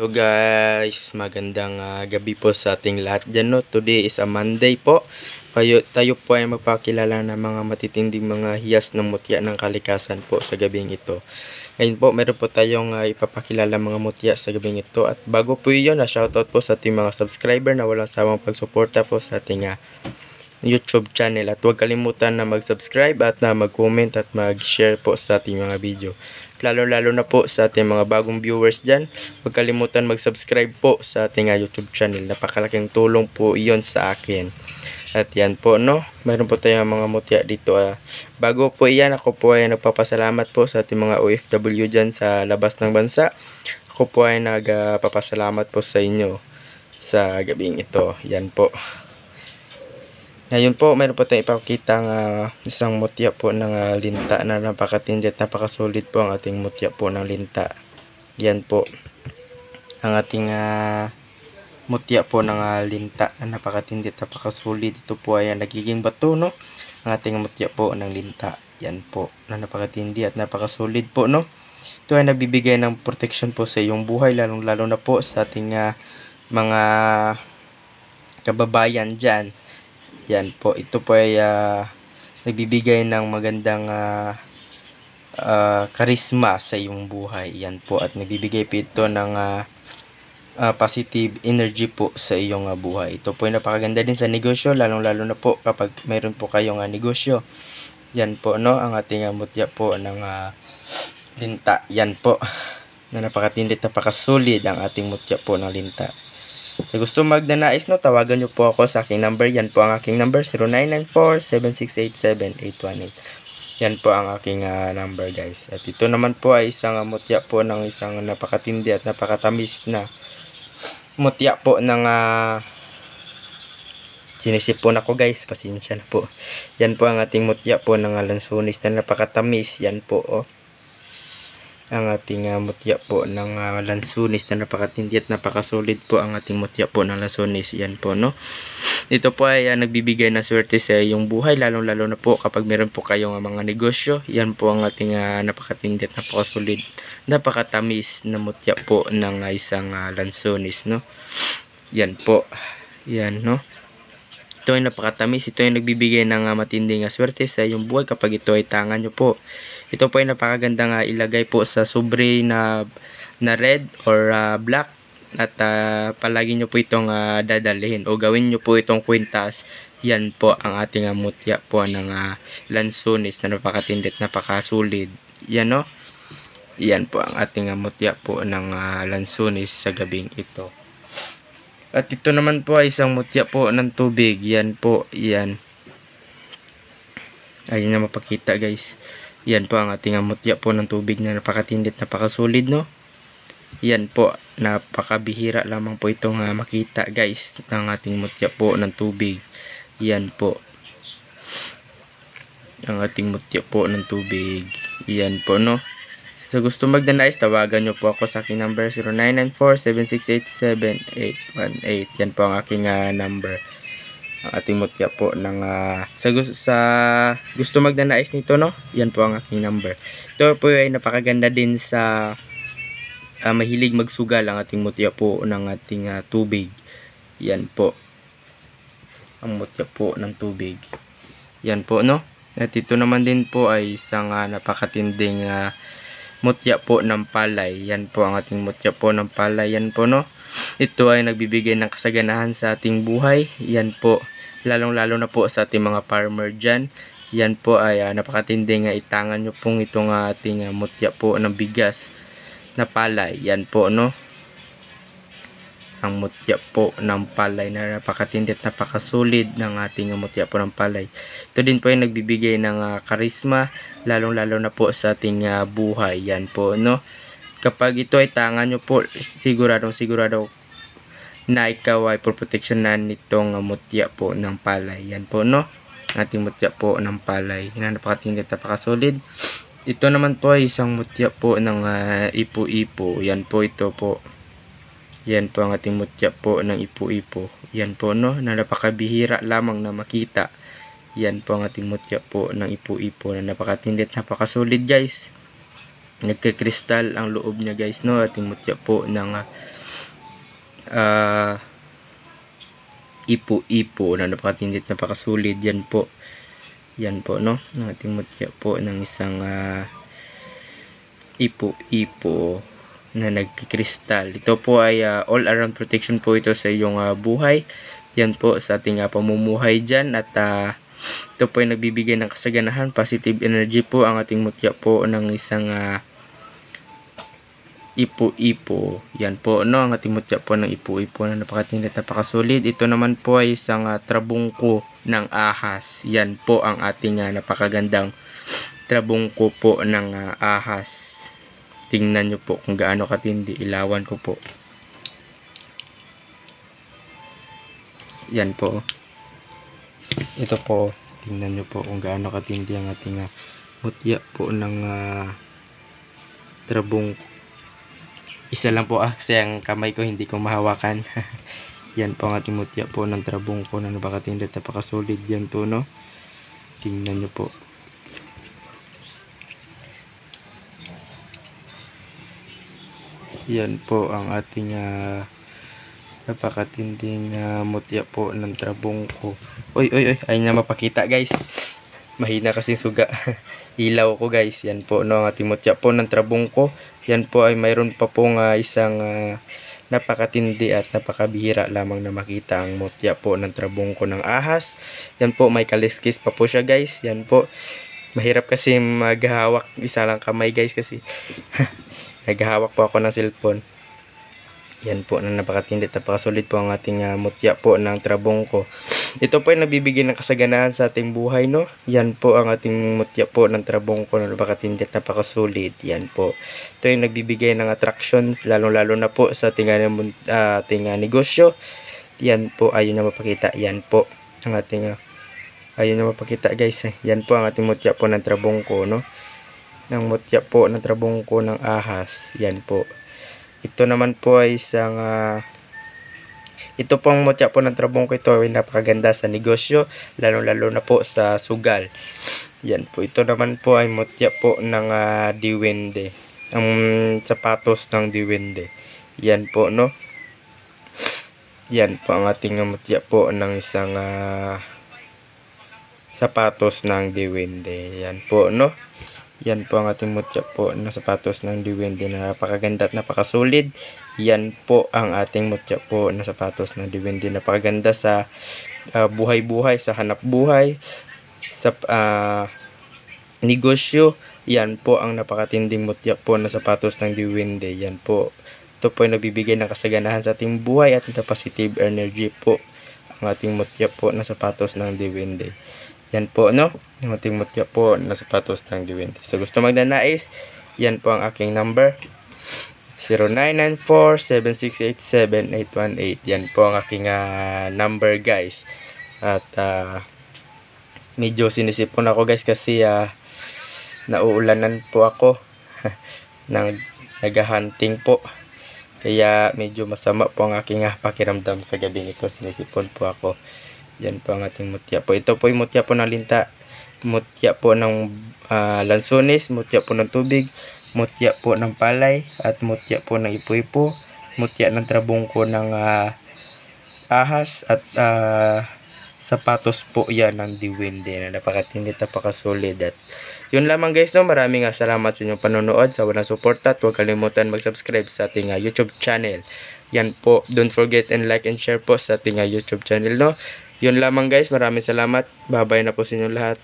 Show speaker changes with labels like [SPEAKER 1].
[SPEAKER 1] So guys, magandang gabi po sa ating lahat dyan, no? Today is a Monday po. Tayo po ay magpakilala ng mga matitinding mga hiyas ng mutya ng kalikasan po sa gabing ito. Ngayon po, meron po tayong ipapakilala mga mutya sa gabing ito. At bago po yun, shoutout po sa ating mga subscriber na walang sawang pagsuporta po sa ating YouTube channel. At huwag kalimutan na mag-subscribe at na mag-comment at mag-share po sa ating mga video. Lalo na po sa ating mga bagong viewers dyan, huwag kalimutan mag-subscribe po sa ating YouTube channel. Napakalaking tulong po iyon sa akin. At yan po, no, mayroon po tayong mga mutya dito. Bago po iyan, ako po ay nagpapasalamat po sa ating mga OFW dyan sa labas ng bansa. Ako po ay nagpapasalamat po sa inyo sa gabing ito. Yan po. Ngayon po, mayroon po tayong ipakita ng isang mutya po ng linta na napakatindi at napakasulit po ang ating mutya po ng linta. Yan po. Ang ating mutya po ng linta na napakatindi at napakasulit. Ito po ay nagiging bato, no? Ang ating mutya po ng linta. Yan po. Na napakatindi at napakasulit po, no? Ito ay nagbibigay ng protection po sa iyong buhay. Lalo na po sa ating mga kababayan dyan. Yan po, ito po ay nagbibigay ng magandang karisma sa iyong buhay. Yan po, at nagbibigay po ito ng positive energy po sa iyong buhay. Ito po ay napakaganda din sa negosyo, lalo na po kapag mayroon po kayong negosyo. Yan po, no, ang ating mutya po ng linta. Yan po, na napakatindi at napakasulit ang ating mutya po ng linta. Sa gusto magnanais, no, tawagan nyo po ako sa aking number. Yan po ang aking number, 0994-768-7818. Yan po ang aking number, guys. At ito naman po ay isang mutya po ng isang napakatindi at napakatamis na mutya po ng sinisipon ako, guys. Pasensya na po. Yan po ang ating mutya po ng lansunis na napakatamis. Yan po, oh. Ang ating mutya po ng lansunis na napakatindi at napakasulit po ang ating mutya po ng lansunis. Yan po, no. Ito po ay nagbibigay ng swerte sa iyong buhay, lalo na po kapag meron po kayong mga negosyo. Yan po ang ating napakatindi at napakasulit, napakatamis na mutya po ng isang lansunis, no. Yan po. Yan, no. Ito ay napakatamis. Ito ay nagbibigay ng matinding swerte sa iyong buhay kapag ito ay tangan nyo po. Ito po ay napakagandang ilagay po sa sobre na red or black. At palagi nyo po itong dadalhin o gawin nyo po itong kwintas. Yan po ang ating mutya po ng lansunis na napakatindi at napakasulid. Yan, no? Yan po ang ating mutya po ng lansunis sa gabing ito. At ito naman po ay isang mutya po ng tubig. Yan po, yan. Ayun na mapakita, guys. Yan po ang ating mutya po ng tubig na napakatindi at napakasulit, no. Yan po, napakabihira lamang po itong makita, guys, ng ating mutya po ng tubig. Yan po. Ang ating mutya po ng tubig. Yan po, no. So, gusto magnanais, tawagan nyo po ako sa aking number, 0994-768-7818. Yan po ang aking number. Ang ating mutya po ng sa gusto magnanais nito, no. Yan po ang aking number. Ito po ay napakaganda din sa mahilig magsugal ang ating mutya po ng ating tubig. Yan po ang mutya po ng tubig. Yan po, no. At ito naman din po ay isang napakatinding mutya po ng palay. Yan po ang ating mutya po ng palay. Yan po, no. Ito ay nagbibigay ng kasaganahan sa ating buhay. Yan po, lalong na po sa ating mga farmer dyan. Yan po ay napakatinding itangan nyo pong itong ating mutya po ng bigas na palay. Yan po, no. Ang mutya po ng palay na napakatindi at napakasulid ng ating mutya po ng palay. Ito din po ay nagbibigay ng karisma, lalong na po sa ating buhay. Yan po, no. Kapag ito ay tangan nyo po, sigurado na ikaw ay proteksyonan nitong mutya po ng palay. Yan po, no. Ating mutya po ng palay na napakatindi at napakasolid. Ito naman po ay isang mutya po ng ipo-ipo. Yan po, ito po. Yan po ang ating mutya po ng ipo-ipo. Yan po, no, na napakabihira lamang na makita. Yan po ang ating mutya po ng ipo-ipo na napakatindi at napakasolid, guys. Nagkakristal ang loob niya, guys, no. Ating mutya po ng ipo-ipo na napakatindit, napakasulid. Yan po no, ng ating mutya po ng isang ipo-ipo na nagkikristal. Ito po ay all around protection po ito sa iyong buhay. Yan po sa ating pamumuhay dyan, at ito po ay nagbibigay ng kasaganahan, positive energy po ang ating mutya po ng isang ipo-ipo. Yan po no, ang ating mutya po ng ipo-ipo na napakatindit, napakasulit. Ito naman po ay isang trabungko ng ahas. Yan po ang ating napakagandang trabungko po ng ahas. Tingnan nyo po kung gaano katindi. Ilawan ko po. Yan po. Ito po. Tingnan nyo po kung gaano katindi ang ating mutya po ng trabungko. Isa lang po kasi ang kamay ko hindi ko mahawakan. Yan po ang ating mutya po ng trabungko na napakatindi, napakasolid. Yan po no. Tingnan nyo po. Yan po ang ating napakatinding mutya po ng trabungko. Oy, ayun na mapakita guys. Mahina kasi suga. Ilaw ko guys. Yan po no, ang ating mutya po ng trabungko. Yan po ay mayroon pa pong isang napakatindi at napakabihira lamang na makita ang mutya po ng trabungko ng ahas. Yan po, may kaliskis pa po siya guys. Yan po. Mahirap kasi maghahawak isa lang kamay guys kasi naghahawak po ako ng cellphone. Yan po, na napakatindi, napakasulit po ang ating mutya po ng trabungko. Ito po ay nabibigay ng kasaganahan sa ating buhay no. Yan po ang ating mutya po ng trabungko na napakatindi at napakasulit. Yan po. Ito ay nagbibigay ng attractions, lalo na po sa ating negosyo. Yan po, ayun na mapakita. Yan po ang ating ayun na mapakita guys. Yan po ang ating mutya po ng trabungko no. Ng mutya po ng trabungko ng ahas. Yan po. Ito naman po ay isang ito pong mutya po ng trabungko, ito ay napakaganda sa negosyo, lalo na po sa sugal. Yan po. Ito naman po ay mutya po ng diwende. Ang sapatos ng diwende. Yan po no. Yan po ang ating mutya po ng isang sapatos ng diwende. Yan po no. Yan po ang ating mutya po na sapatos ng diwende na napakaganda at napakasolid. Yan po ang ating mutya po na sapatos ng diwende. Napakaganda sa buhay-buhay, sa hanap buhay, sa negosyo. Yan po ang napakatinding mutya po na sapatos ng diwende. Yan po. Ito po ay nabibigay ng kasaganahan sa ating buhay at positive energy po ang ating mutya po na sapatos ng diwende. Yan po no, yung ating mutya po na sapatos ng diwende. So gusto magnanais, yan po ang aking number, 0994-768-7818. Yan po ang aking number guys. At medyo sinisipon ako guys kasi nauulanan po ako. Naghahunting po. Kaya medyo masama po ang aking pakiramdam sa gabing ito. Sinisipon po ako. Yan po ang ating mutya po. Ito po yung mutya po ng linta, mutya po ng lansones, mutya po ng tubig, mutya po ng palay, at mutya po ng ipo-ipo, mutya ng trabungko ng ahas, at sapatos po yan ng diwende na napakatindi, napakasolid. At yun lamang guys no. Maraming salamat sa inyong panonood, sa walang suporta, at huwag kalimutan mag-subscribe sa ating YouTube channel. Yan po, don't forget and like and share po sa ating YouTube channel no. Yun lamang guys, maraming salamat. Bye-bye na po sa inyong lahat.